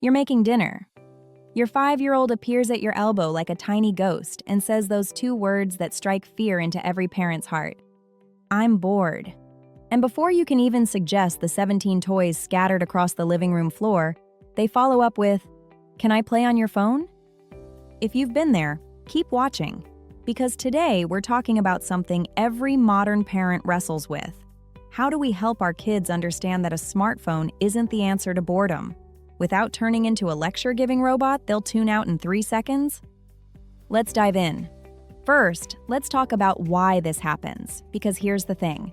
You're making dinner. Your 5-year-old appears at your elbow like a tiny ghost and says those 2 words that strike fear into every parent's heart. I'm bored. And before you can even suggest the 17 toys scattered across the living room floor, they follow up with, "Can I play on your phone?" If you've been there, keep watching, because today we're talking about something every modern parent wrestles with. How do we help our kids understand that a smartphone isn't the answer to boredom? Without turning into a lecture-giving robot they'll tune out in 3 seconds? Let's dive in. First, let's talk about why this happens, because here's the thing.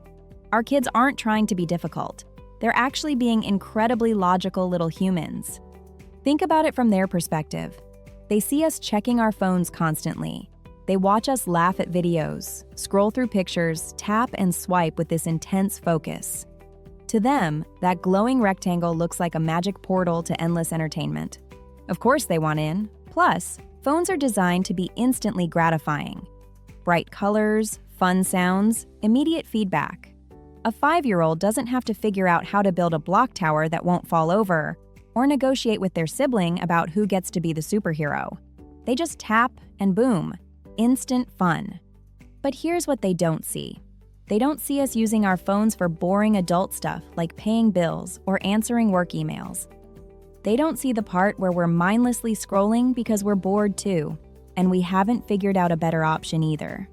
Our kids aren't trying to be difficult. They're actually being incredibly logical little humans. Think about it from their perspective. They see us checking our phones constantly. They watch us laugh at videos, scroll through pictures, tap and swipe with this intense focus. To them, that glowing rectangle looks like a magic portal to endless entertainment. Of course they want in. Plus, phones are designed to be instantly gratifying. Bright colors, fun sounds, immediate feedback. A 5-year-old doesn't have to figure out how to build a block tower that won't fall over, or negotiate with their sibling about who gets to be the superhero. They just tap and boom, instant fun. But here's what they don't see. They don't see us using our phones for boring adult stuff like paying bills or answering work emails. They don't see the part where we're mindlessly scrolling because we're bored too, and we haven't figured out a better option either.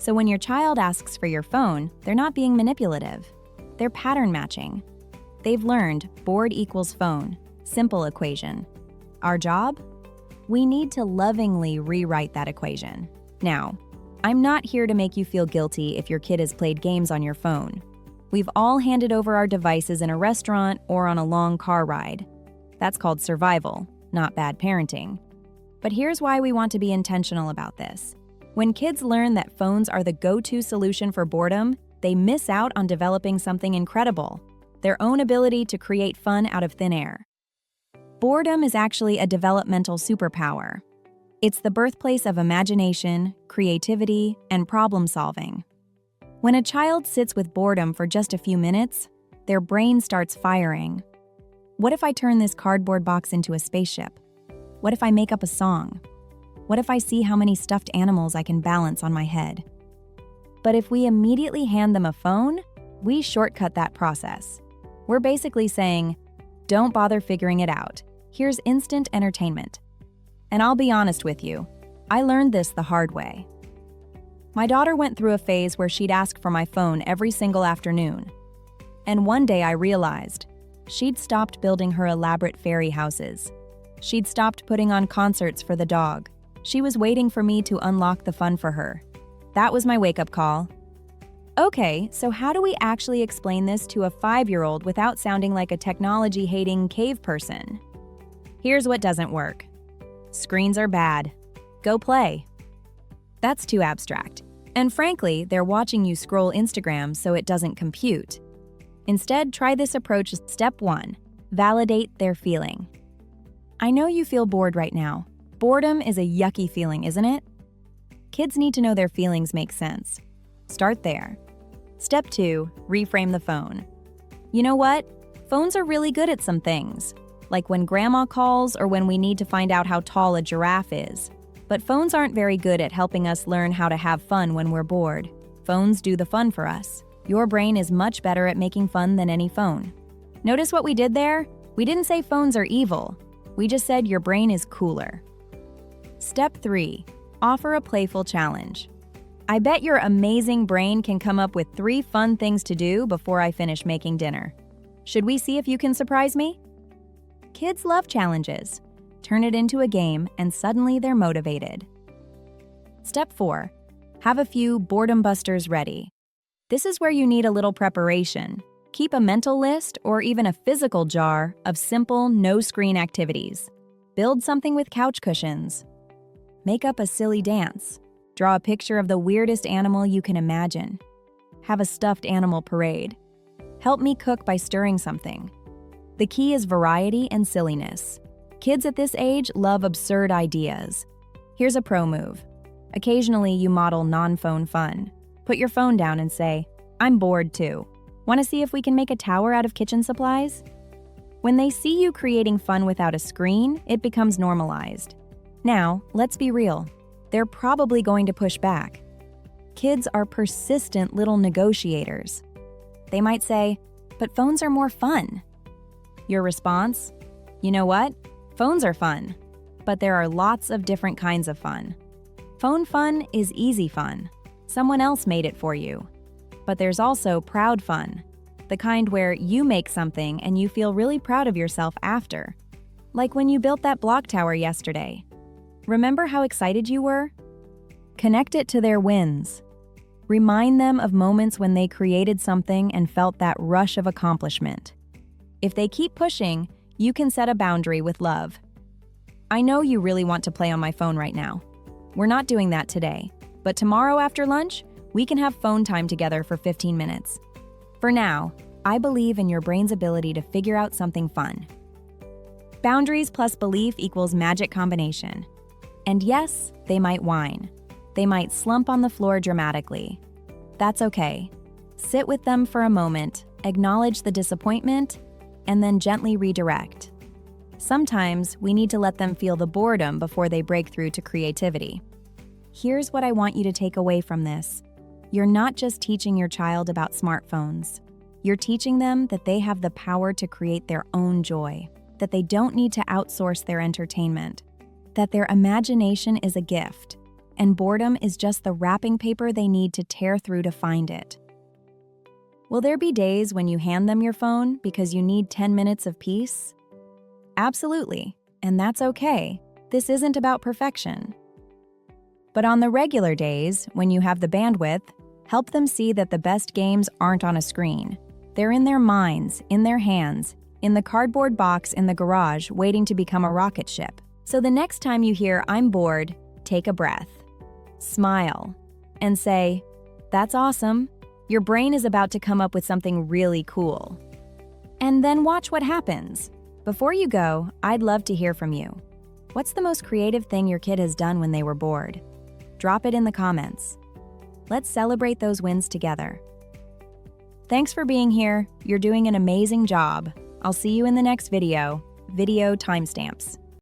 So when your child asks for your phone, they're not being manipulative. They're pattern matching. They've learned bored equals phone, simple equation. Our job? We need to lovingly rewrite that equation. Now, I'm not here to make you feel guilty if your kid has played games on your phone. We've all handed over our devices in a restaurant or on a long car ride. That's called survival, not bad parenting. But here's why we want to be intentional about this. When kids learn that phones are the go-to solution for boredom, they miss out on developing something incredible, their own ability to create fun out of thin air. Boredom is actually a developmental superpower. It's the birthplace of imagination, creativity, and problem-solving. When a child sits with boredom for just a few minutes, their brain starts firing. What if I turn this cardboard box into a spaceship? What if I make up a song? What if I see how many stuffed animals I can balance on my head? But if we immediately hand them a phone, we shortcut that process. We're basically saying, don't bother figuring it out. Here's instant entertainment. And I'll be honest with you, I learned this the hard way. My daughter went through a phase where she'd ask for my phone every single afternoon. And one day I realized she'd stopped building her elaborate fairy houses. She'd stopped putting on concerts for the dog. She was waiting for me to unlock the fun for her. That was my wake-up call. Okay, so how do we actually explain this to a 5-year-old without sounding like a technology-hating cave person? Here's what doesn't work. Screens are bad. Go play. That's too abstract. And frankly, they're watching you scroll Instagram so it doesn't compute. Instead, try this approach. Step 1. Validate their feeling. I know you feel bored right now. Boredom is a yucky feeling, isn't it? Kids need to know their feelings make sense. Start there. Step 2. Reframe the phone. You know what? Phones are really good at some things, like when grandma calls or when we need to find out how tall a giraffe is. But phones aren't very good at helping us learn how to have fun when we're bored. Phones do the fun for us. Your brain is much better at making fun than any phone. Notice what we did there? We didn't say phones are evil. We just said your brain is cooler. Step 3. Offer a playful challenge. I bet your amazing brain can come up with 3 fun things to do before I finish making dinner. Should we see if you can surprise me? Kids love challenges. Turn it into a game and suddenly they're motivated. Step 4. Have a few boredom busters ready. This is where you need a little preparation. Keep a mental list or even a physical jar of simple, no-screen activities. Build something with couch cushions. Make up a silly dance. Draw a picture of the weirdest animal you can imagine. Have a stuffed animal parade. Help me cook by stirring something. The key is variety and silliness. Kids at this age love absurd ideas. Here's a pro move. Occasionally, you model non-phone fun. Put your phone down and say, "I'm bored too. Want to see if we can make a tower out of kitchen supplies?" When they see you creating fun without a screen, it becomes normalized. Now, let's be real. They're probably going to push back. Kids are persistent little negotiators. They might say, "But phones are more fun." Your response? You know what? Phones are fun, but there are lots of different kinds of fun. Phone fun is easy fun. Someone else made it for you. But there's also proud fun, the kind where you make something and you feel really proud of yourself after. Like when you built that block tower yesterday. Remember how excited you were? Connect it to their wins. Remind them of moments when they created something and felt that rush of accomplishment. If they keep pushing, you can set a boundary with love. I know you really want to play on my phone right now. We're not doing that today, but tomorrow after lunch, we can have phone time together for 15 minutes. For now, I believe in your brain's ability to figure out something fun. Boundaries plus belief equals magic combination. And yes, they might whine. They might slump on the floor dramatically. That's okay. Sit with them for a moment, acknowledge the disappointment, and then gently redirect. Sometimes we need to let them feel the boredom before they break through to creativity. Here's what I want you to take away from this. You're not just teaching your child about smartphones. You're teaching them that they have the power to create their own joy, that they don't need to outsource their entertainment, that their imagination is a gift, and boredom is just the wrapping paper they need to tear through to find it. Will there be days when you hand them your phone because you need 10 minutes of peace? Absolutely, and that's okay. This isn't about perfection. But on the regular days, when you have the bandwidth, help them see that the best games aren't on a screen. They're in their minds, in their hands, in the cardboard box in the garage waiting to become a rocket ship. So the next time you hear "I'm bored," take a breath, smile, and say, "That's awesome. Your brain is about to come up with something really cool." And then watch what happens. Before you go, I'd love to hear from you. What's the most creative thing your kid has done when they were bored? Drop it in the comments. Let's celebrate those wins together. Thanks for being here. You're doing an amazing job. I'll see you in the next video. Video timestamps.